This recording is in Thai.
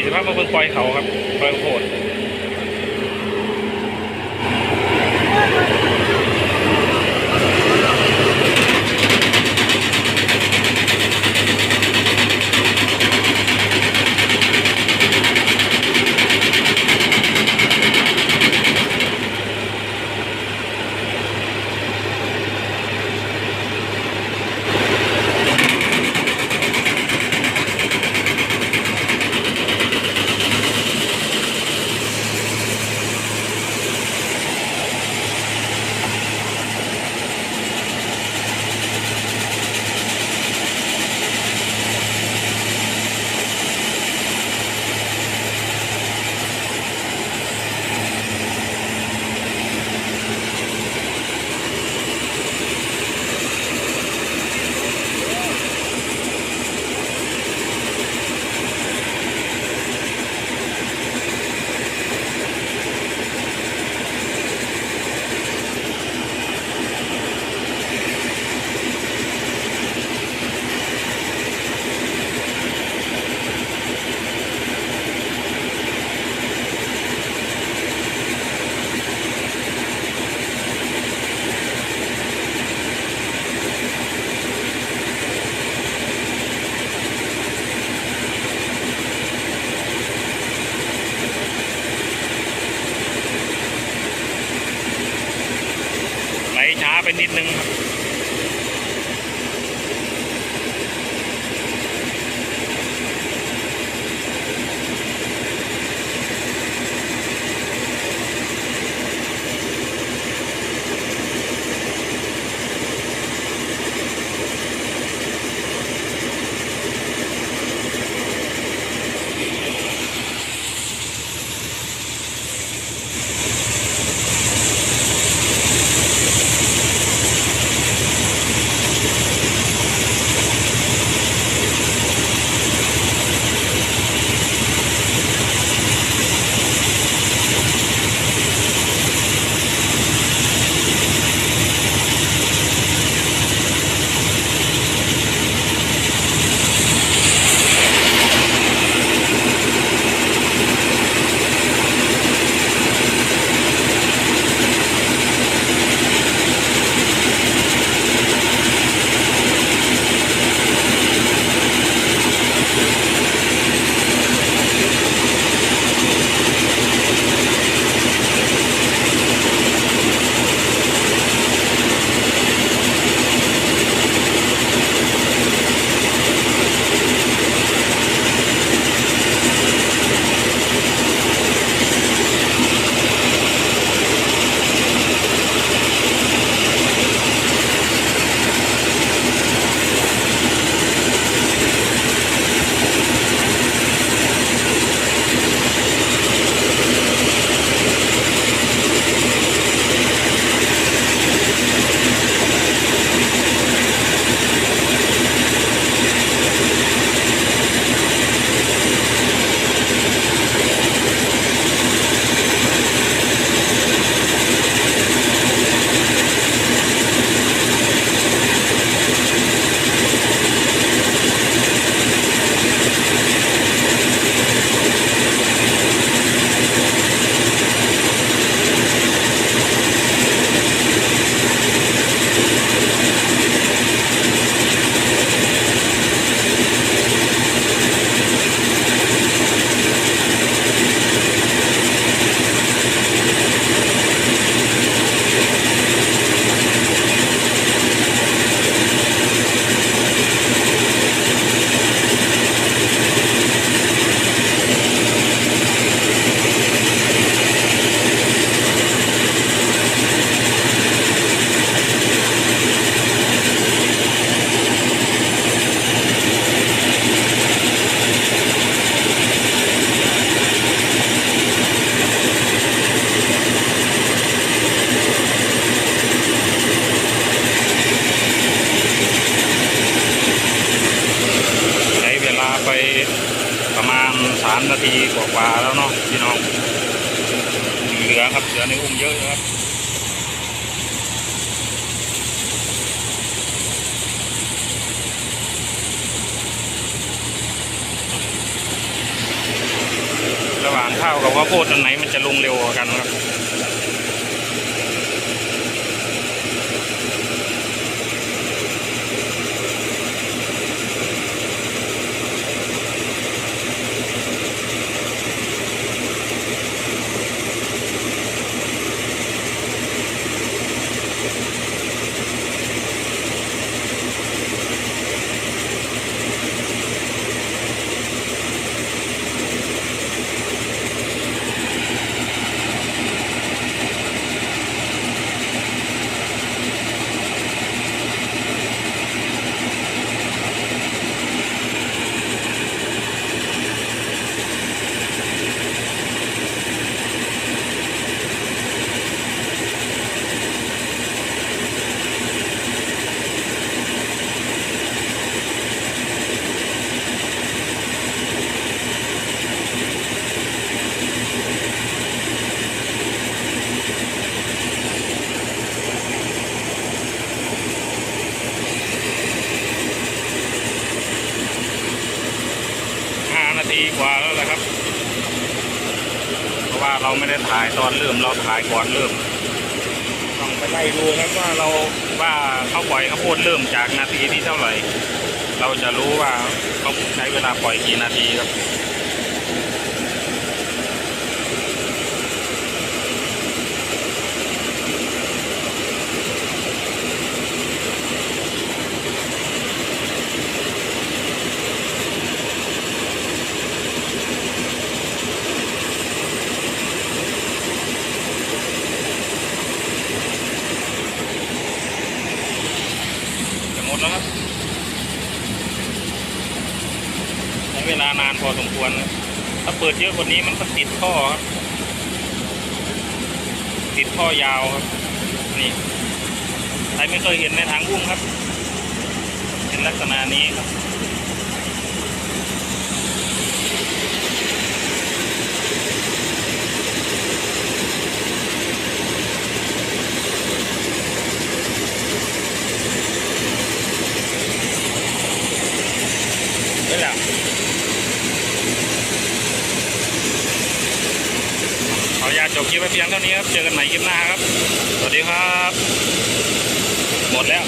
สิภาพมาเบิ่งปล่อยเขาครับปล่อยโคตรช้าไปนิดนึงครับประมาณ3 นาทีกว่าๆแล้วเนาะพี่น้องเหลือครับเหลือในอุ้มเยอะครับ าวกับข้าวโพดอันไหนมันจะลงเร็วกว่ากันครับ5 นาทีกว่าแล้วแหละครับเพราะว่าเราไม่ได้ถ่ายตอนเริ่มเราถ่ายก่อนเริ่มต้องไปไล่ดูครับว่าเขาปล่อยข้าวโพดเริ่มจากนาทีที่เท่าไหร่เราจะรู้ว่าเขาใช้เวลาปล่อยกี่นาทีครับจะหมดแล้วครับใช้เวลานานพอสมควรนะถ้าเปิดเยอะกว่านี้มันก็ติดท่อครับติดท่อยาวครับนี่ใครไม่เคยเห็นในทางบุ้งครับเป็นลักษณะนี้ครับนี่แหละขออนุญาตจบคลิปไว้เพียงเท่านี้ครับเจอกันใหม่คลิปหน้าครับสวัสดีครับหมดแล้ว